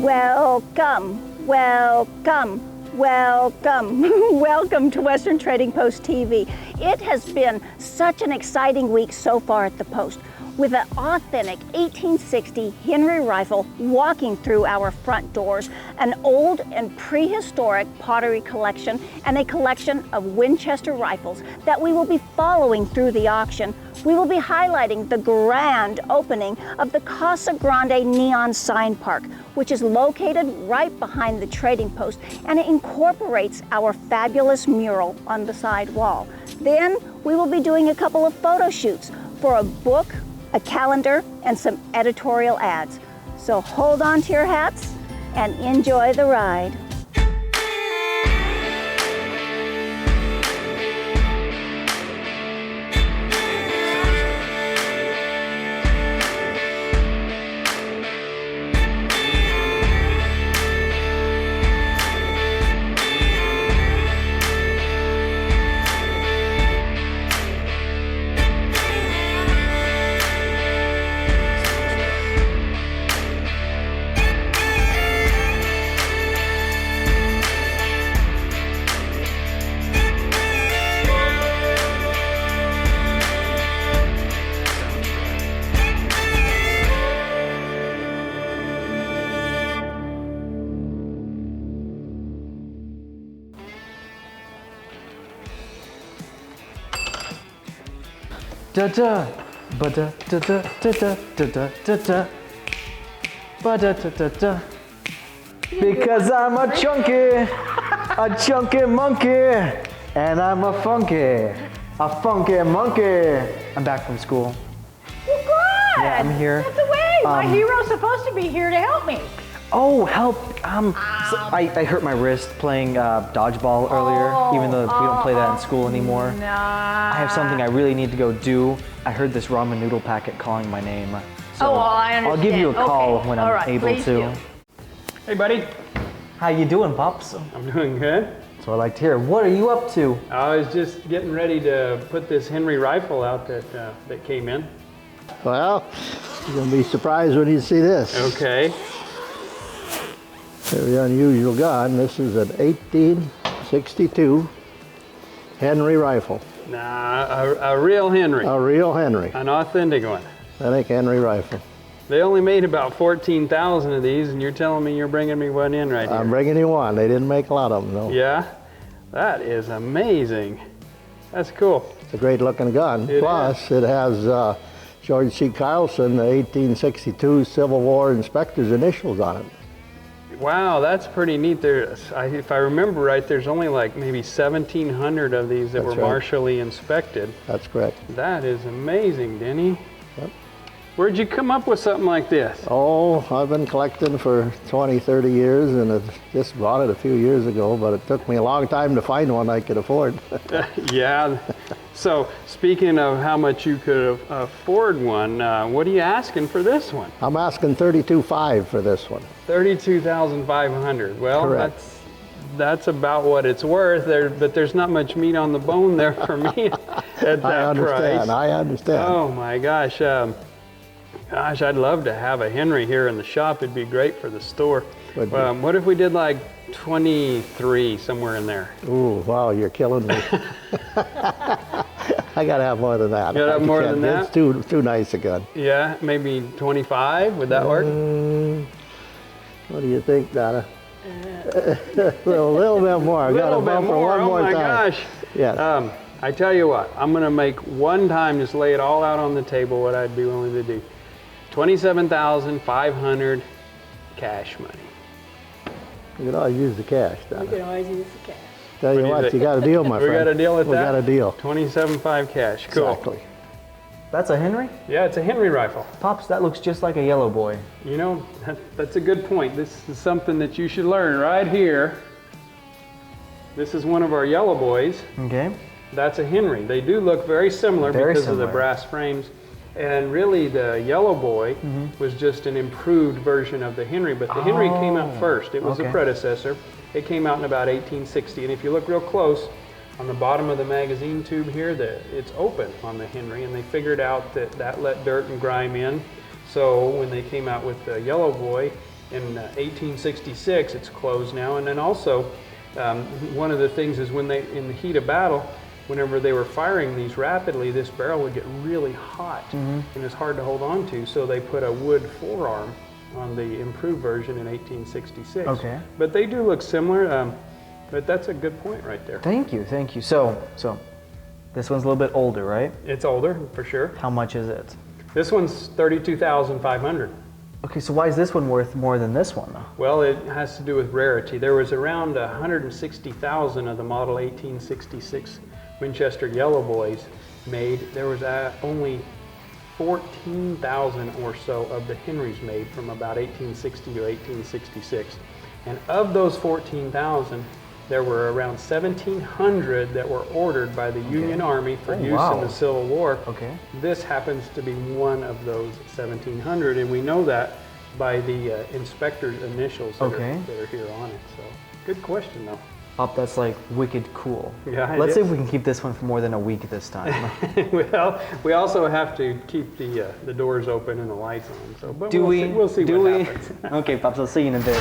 Welcome, welcome, welcome, welcome to Western Trading Post TV. It has been such an exciting week so far at the Post, with an authentic 1860 Henry rifle walking through our front doors, an old and prehistoric pottery collection, and a collection of Winchester rifles that we will be following through the auction. We will be highlighting the grand opening of the Casa Grande Neon Sign Park, which is located right behind the Trading Post, and it incorporates our fabulous mural on the side wall. Then we will be doing a couple of photo shoots for a book, a calendar, and some editorial ads. So hold on to your hats and enjoy the ride. Da da, ba da da da da da da da da, ba da da da da. Because I'm a chunky monkey, and I'm a funky monkey. I'm back from school. Well, good. Yeah, I'm here. That's the way. My hero's supposed to be here to help me. Oh, help! So I hurt my wrist playing dodgeball earlier, even though we don't play that in school anymore. Nah. I have something I really need to go do. I heard this ramen noodle packet calling my name. So well, I understand. I'll give you a call Okay. when All I'm right, able please to. do. Hey buddy, How you doing, Pops? I'm doing good. So I like to hear. What are you up to? I was just getting ready to put this Henry rifle out that came in. Well, you're going to be surprised when you see this. Okay. Very unusual gun. This is an 1862 Henry rifle. Nah, a real Henry. A real Henry. An authentic one. Authentic Henry rifle. They only made about 14,000 of these, and you're telling me you're bringing me one in right here. I'm bringing you one. They didn't make a lot of them, though. Yeah? That is amazing. That's cool. It's a great looking gun. It Plus, it has George C. Carlson, the 1862 Civil War inspector's initials on it. Wow, that's pretty neat. If I remember right, there's only like maybe 1,700 of these that were That's right. martially inspected. That's correct. That is amazing, Denny. Yep. Where'd you come up with something like this? Oh, I've been collecting for 20, 30 years, and I just bought it a few years ago, but it took me a long time to find one I could afford. Yeah. So, speaking of how much you could afford one, what are you asking for this one? I'm asking $32,500 for this one. $32,500. Well, Correct. that's about what it's worth. But there's not much meat on the bone there for me at that price. I understand. Oh my gosh. Gosh, I'd love to have a Henry here in the shop. It'd be great for the store. Would be. What if we did like 23, somewhere in there? Ooh, wow, you're killing me. I gotta have more than that. You gotta have more than that? It's too nice a gun. Yeah, maybe 25. Would that work? What do you think, Donna? A little bit more. I got a bumper one more time. Oh my gosh. Yes. I tell you what, I'm gonna make one time, just lay it all out on the table, what I'd be willing to do. $27,500 cash money. You can always use the cash, Donna. You can always use the cash. Tell you what, you got a deal, my We friend. got a deal with we that? got a deal. 27.5 cash. Cool. Exactly. That's a Henry? Yeah, it's a Henry rifle. Pops, that looks just like a yellow boy. You know, that's a good point. This is something that you should learn right here. This is one of our yellow boys. Okay. That's a Henry. They do look very similar because of the brass frames. And really the yellow boy was just an improved version of the Henry, but the Henry came out first. It was a predecessor. It came out in about 1860. And if you look real close, on the bottom of the magazine tube here, it's open on the Henry, and they figured out that let dirt and grime in. So when they came out with the yellow boy, in 1866. It's closed now. And then also, one of the things is when they, in the heat of battle, whenever they were firing these rapidly, this barrel would get really hot and it's hard to hold on to. So they put a wood forearm on the improved version in 1866. Okay. But they do look similar. But that's a good point right there. Thank you, thank you. So this one's a little bit older, right? It's older, for sure. How much is it? This one's $32,500. Okay, so why is this one worth more than this one, though? Well, it has to do with rarity. There was around 160,000 of the model 1866 Winchester Yellow Boys made. There was only 14,000 or so of the Henrys made from about 1860 to 1866. And of those 14,000, there were around 1,700 that were ordered by the Union Army for use in the Civil War. Okay. This happens to be one of those 1,700, and we know that by the inspector's initials that are here on it. So, good question though. Pop, that's like wicked cool. Yeah, Let's see if we can keep this one for more than a week this time. Well, we also have to keep the doors open and the lights on. So, but we'll see do what we? happens. Okay, Pops, I'll see you in a bit.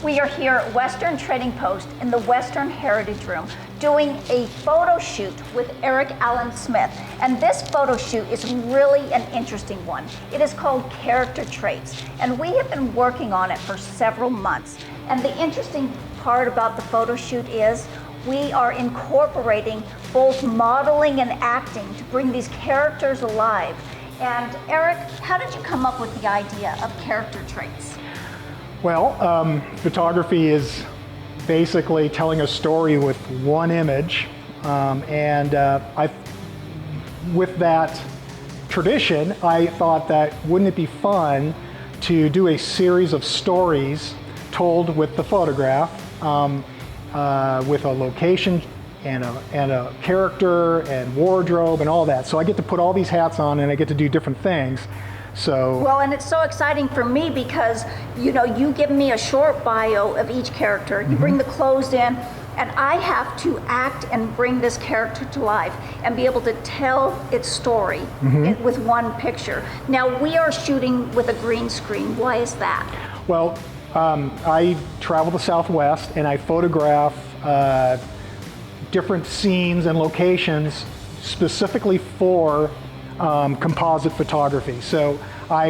We are here at Western Trading Post in the Western Heritage Room doing a photo shoot with Eric Allen Smith. And this photo shoot is really an interesting one. It is called Character Traits, and we have been working on it for several months. And the interesting part about the photo shoot is we are incorporating both modeling and acting to bring these characters alive. And Eric, how did you come up with the idea of character traits? Well, photography is basically telling a story with one image, with that tradition, I thought that wouldn't it be fun to do a series of stories told with the photograph, with a location and a character and wardrobe and all that. So I get to put all these hats on and I get to do different things. So well, and it's so exciting for me because you give me a short bio of each character, you bring the clothes in, and I have to act and bring this character to life and be able to tell its story with one picture. Now we are shooting with a green screen. Why is that? Well, I travel the Southwest and I photograph different scenes and locations specifically for composite photography. So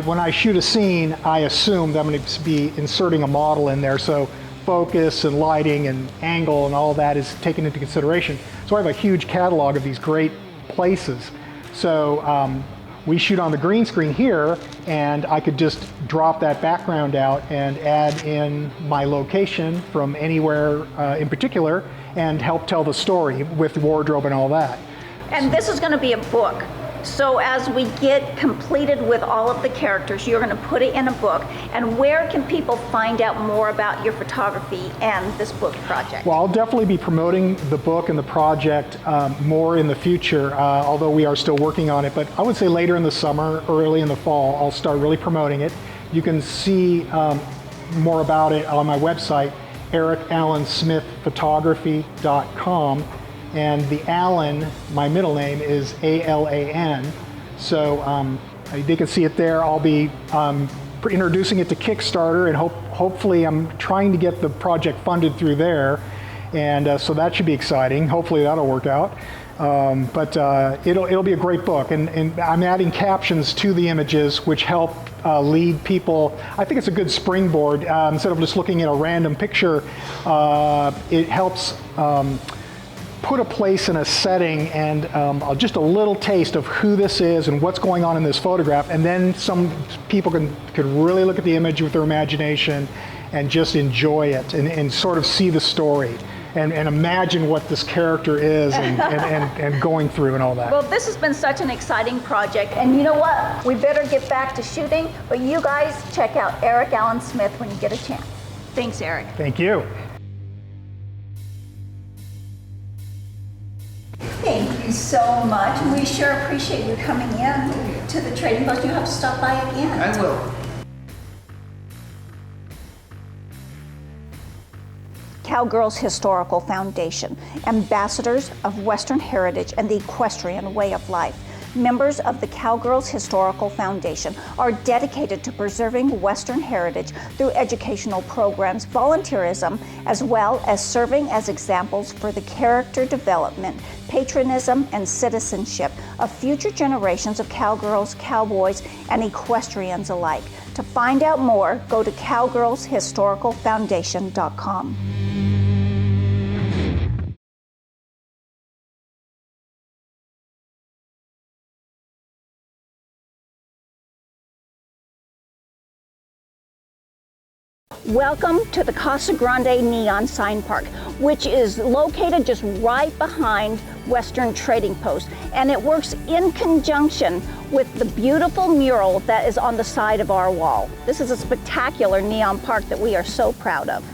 when I shoot a scene, I assume that I'm going to be inserting a model in there. So focus and lighting and angle and all that is taken into consideration. So I have a huge catalog of these great places. So we shoot on the green screen here, and I could just drop that background out and add in my location from anywhere in particular and help tell the story with the wardrobe and all that. And this is going to be a book. So as we get completed with all of the characters, you're going to put it in a book. And where can people find out more about your photography and this book project? Well, I'll definitely be promoting the book and the project more in the future, although we are still working on it. But I would say later in the summer, early in the fall, I'll start really promoting it. You can see more about it on my website, ericallensmithphotography.com. And the Allen, my middle name, is A-L-A-N. So they can see it there. I'll be introducing it to Kickstarter, and hopefully I'm trying to get the project funded through there. And so that should be exciting. Hopefully that'll work out. But it'll be a great book. And I'm adding captions to the images, which help lead people. I think it's a good springboard. Instead of just looking at a random picture, it helps put a place in a setting and just a little taste of who this is and what's going on in this photograph, and then some people could really look at the image with their imagination and just enjoy it and sort of see the story and imagine what this character is and going through and all that. Well, this has been such an exciting project, and you know what? We better get back to shooting, but you guys check out Eric Allen Smith when you get a chance. Thanks, Eric. Thank you. Thank you so much. We sure appreciate you coming in to the Trading Post. You have to stop by again. I will. Cowgirls Historical Foundation, ambassadors of Western heritage and the equestrian way of life. Members of the Cowgirls Historical Foundation are dedicated to preserving Western heritage through educational programs, volunteerism, as well as serving as examples for the character development, patriotism, and citizenship of future generations of cowgirls, cowboys, and equestrians alike. To find out more, go to cowgirlshistoricalfoundation.com. Welcome to the Casa Grande Neon Sign Park, which is located just right behind Western Trading Post, and it works in conjunction with the beautiful mural that is on the side of our wall. This is a spectacular neon park that we are so proud of.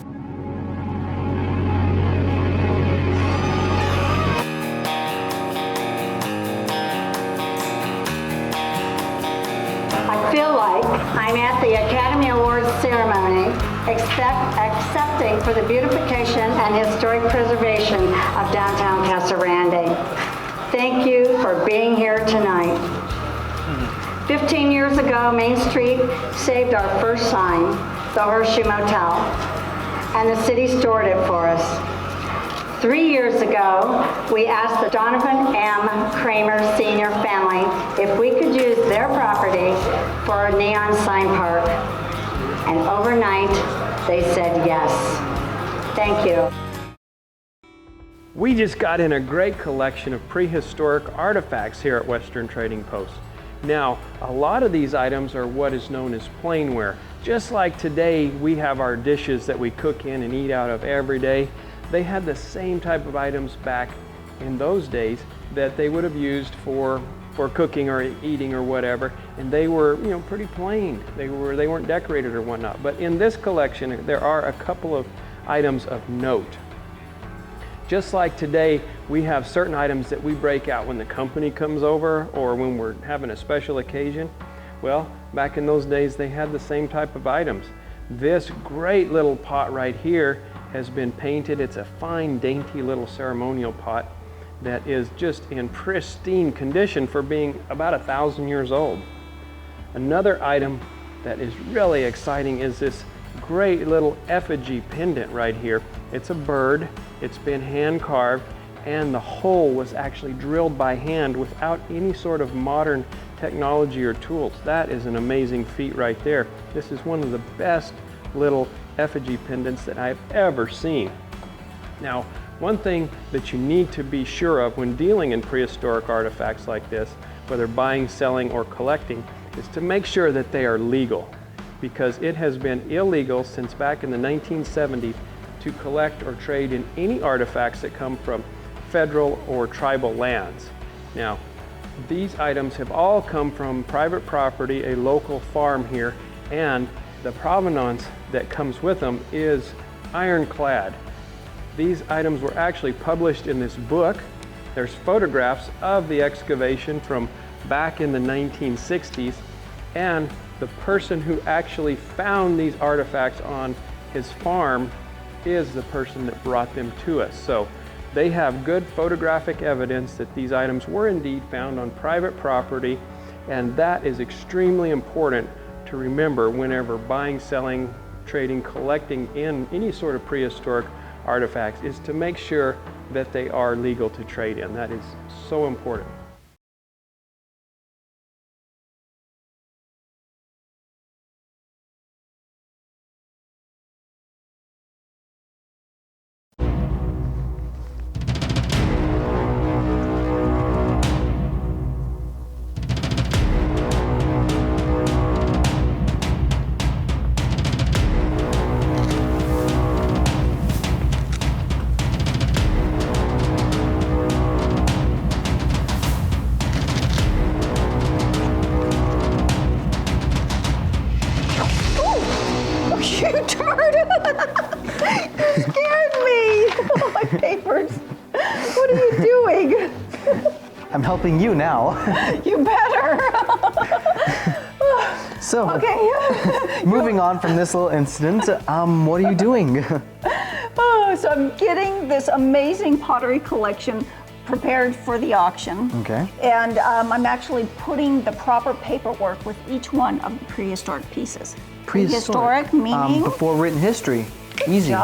I feel like I'm at the Academy Awards ceremony, accepting for the beautification and historic preservation of downtown Casa Grande. Thank you for being here tonight. 15 years ago, Main Street saved our first sign, the Horseshoe Motel, and the city stored it for us. 3 years ago, we asked the Donovan M. Kramer Sr. family if we could use their property for a neon sign park. And overnight, they said yes. Thank you. We just got in a great collection of prehistoric artifacts here at Western Trading Post. Now, a lot of these items are what is known as plainware. Just like today, we have our dishes that we cook in and eat out of every day. They had the same type of items back in those days that they would have used for cooking or eating or whatever, and they were, pretty plain. They weren't decorated or whatnot. But in this collection, there are a couple of items of note. Just like today, we have certain items that we break out when the company comes over or when we're having a special occasion. Well, back in those days, they had the same type of items. This great little pot right here has been painted. It's a fine, dainty little ceremonial pot that is just in pristine condition for being about 1,000 years old. Another item that is really exciting is this great little effigy pendant right here. It's a bird, it's been hand carved, and the hole was actually drilled by hand without any sort of modern technology or tools. That is an amazing feat right there. This is one of the best little effigy pendants that I've ever seen. Now, one thing that you need to be sure of when dealing in prehistoric artifacts like this, whether buying, selling, or collecting, is to make sure that they are legal, because it has been illegal since back in the 1970s to collect or trade in any artifacts that come from federal or tribal lands. Now, these items have all come from private property, a local farm here, and the provenance that comes with them is ironclad. These items were actually published in this book. There's photographs of the excavation from back in the 1960s, and the person who actually found these artifacts on his farm is the person that brought them to us. So they have good photographic evidence that these items were indeed found on private property, and that is extremely important to remember whenever buying, selling, trading, collecting in any sort of prehistoric artifacts, is to make sure that they are legal to trade in. That is so important. You turned! You scared me! Oh, my papers. What are you doing? I'm helping you now. You better. So, Okay. moving on from this little incident, what are you doing? So I'm getting this amazing pottery collection prepared for the auction. Okay. And I'm actually putting the proper paperwork with each one of the prehistoric pieces. Prehistoric meaning? Before written history. Easy.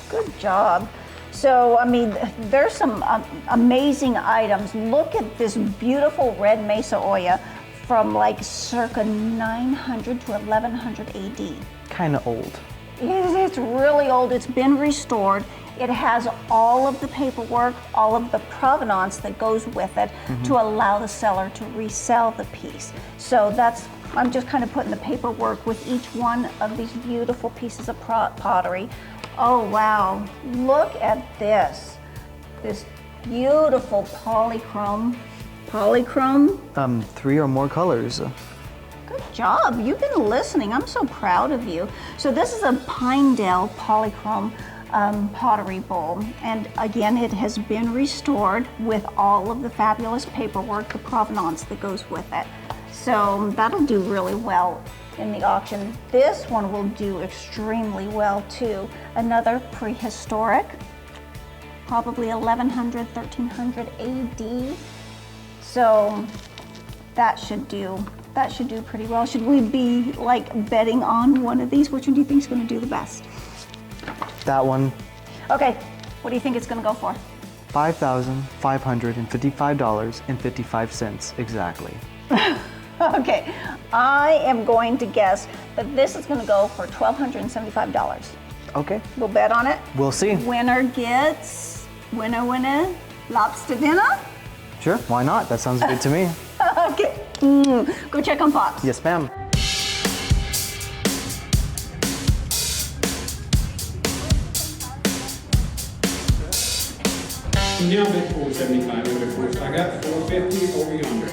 Good job. So, I mean, there's some amazing items. Look at this beautiful red Mesa Oya from like circa 900 to 1100 AD. Kind of old. It's really old. It's been restored. It has all of the paperwork, all of the provenance that goes with it to allow the seller to resell the piece. So I'm just kind of putting the paperwork with each one of these beautiful pieces of pottery. Oh, wow. Look at this. This beautiful polychrome. 3 or more colors. Good job. You've been listening. I'm so proud of you. So this is a Pinedale polychrome pottery bowl. And again, it has been restored with all of the fabulous paperwork, the provenance that goes with it. So that'll do really well in the auction. This one will do extremely well too. Another prehistoric, probably 1100, 1300 AD. So that should do pretty well. Should we be like betting on one of these? Which one do you think is going to do the best? That one. Okay, what do you think it's going to go for? $5,555.55 exactly. Okay, I am going to guess that this is going to go for $1,275. Okay. We'll bet on it. We'll see. Winner gets winner lobster dinner. Sure, why not? That sounds good to me. Okay, go check on Pops. Yes, ma'am. Now bid 475 over 4. So I got 450 over yonder.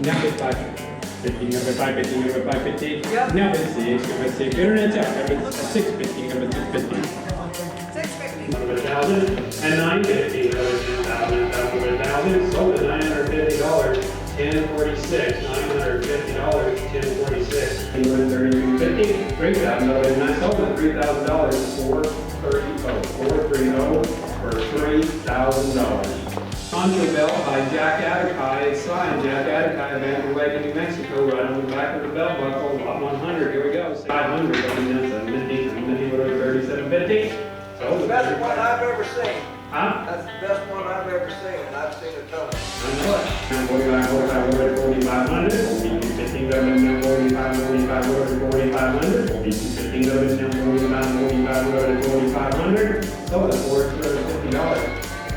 Now bid 550. Now bid 550. Now bid 550. Now bid 6. Now bid 6. Internet's out. Now bid 650. Now bid 650. 1,000 and 950. 1,000 sold at $950. 1046. $950. 1046. 3250. 3,000 and I sold at $3,000. 430 for $3,000. Concho belt by Jack Atakai, signed Jack Atakai of Anchor Lake in New Mexico, right on the back of the belt buckle, lot 100, here we go. 500, going down to 3750. So The best one I've ever seen. Huh? That's the best one I've ever seen, and I've seen a ton. I know it. 4500, 4500, 15 government, 45, 4500, 15 government, 45, 4500, so the $450.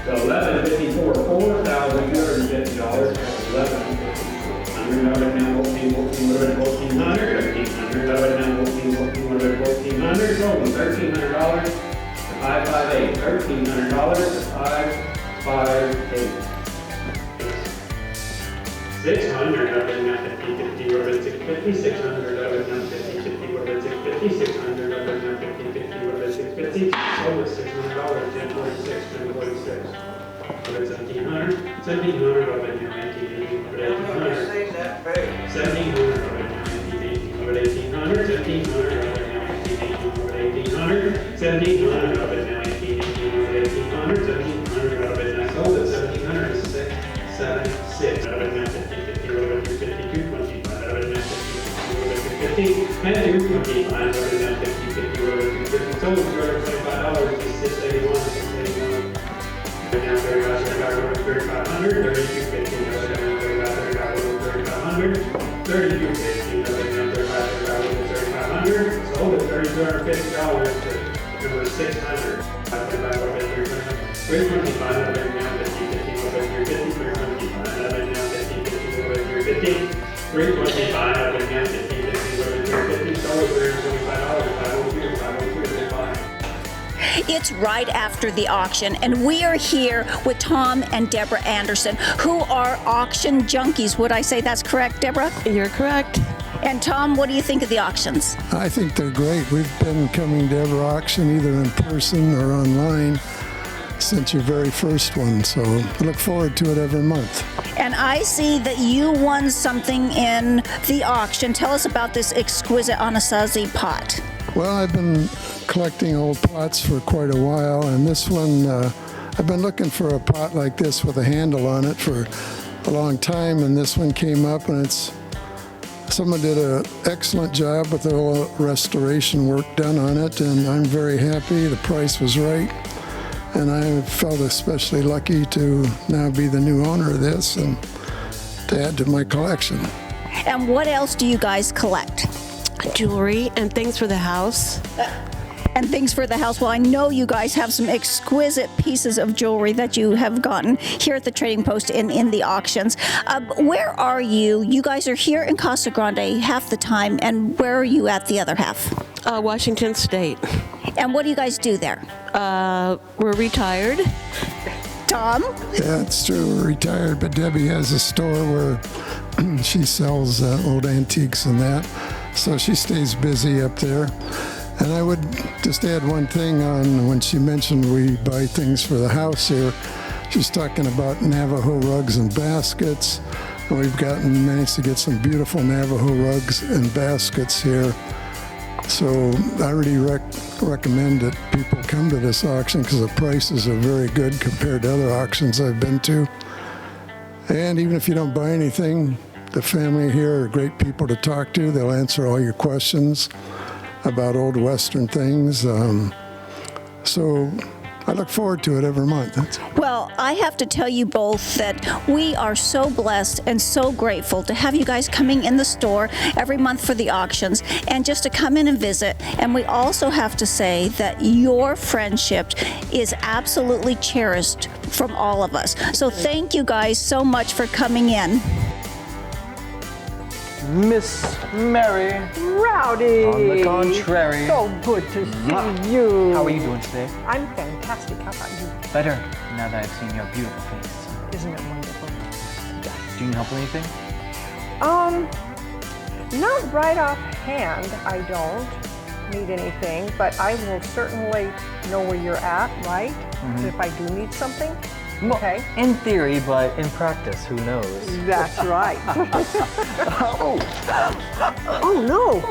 So 1154, $4,250, 1100 now 1400, 1300 now 1400, so $1,300. 558, $1,300 to 558. 600 of it now 50, 50, what about 650, 600 of it now 50, 50, what about 650, 600 of it now 50, 50, what about 650, so it's $600, 1046, 1046. What about 1700, 1700 of it now 1880, what about 1800, 1700 of it now 1880, what about 1800, 1700 of it now 1880, what about 1800, 1700 of it now 1800, 1700 of it now sold at 1700, 676 out of it now 50, 50, what about 250, 225 out of it now 50, 50, what about 250, and 225 out of it now 50, 50, what about 250, sold at $225 to 681, 681. Right now 3500, 3250, out of it now 3500, 3250, out of it now 3500, sold at $3,250 to number 600. 325 out of it now 50, 50, what about 350, 325 out of it now 50, 50, what about 350, 325 out of it now 50, 50, what about 350, sold at $325, 502, 502, 5. It's right after the auction, and we are here with Tom and Deborah Anderson, who are auction junkies. Would I say that's correct, Deborah? You're correct. And Tom, what do you think of the auctions? I think they're great. We've been coming to every auction either in person or online. since your very first one. So I look forward to it every month. And I see that you won something in the auction. Tell us about this exquisite Anasazi pot. Well, I've been collecting old pots for quite a while, and this one, I've been looking for a pot like this with a handle on it for a long time, and this one came up, and someone did an excellent job with the whole restoration work done on it, and I'm very happy. The price was right, and I felt especially lucky to now be the new owner of this and to add to my collection. And what else do you guys collect? Jewelry and things for the house. And things for the house. Well, I know you guys have some exquisite pieces of jewelry that you have gotten here at the Trading Post in the auctions. Where are you? You guys are here in Casa Grande half the time, and where are you at the other half? Washington State. And what do you guys do there? We're retired. Tom? Yeah, it's true. We're retired, but Debbie has a store where she sells old antiques and that. So she stays busy up there. And I would just add one thing on when she mentioned we buy things for the house here. She's talking about Navajo rugs and baskets. And we've managed to get some beautiful Navajo rugs and baskets here. So I really recommend that people come to this auction because the prices are very good compared to other auctions I've been to. And even if you don't buy anything, the family here are great people to talk to. They'll answer all your questions about old Western things. So I look forward to it every month. Well, I have to tell you both that we are so blessed and so grateful to have you guys coming in the store every month for the auctions and just to come in and visit. And we also have to say that your friendship is absolutely cherished from all of us. So thank you guys so much for coming in. Miss Mary. Rowdy. On the contrary. So good to see you. How are you doing today? I'm fantastic. How about you? Better, now that I've seen your beautiful face. Isn't it wonderful? Do you need help with anything? Not right offhand, I don't need anything, but I will certainly know where you're at, right? If I do need something. Okay. In theory, but in practice, who knows? That's right. Oh no!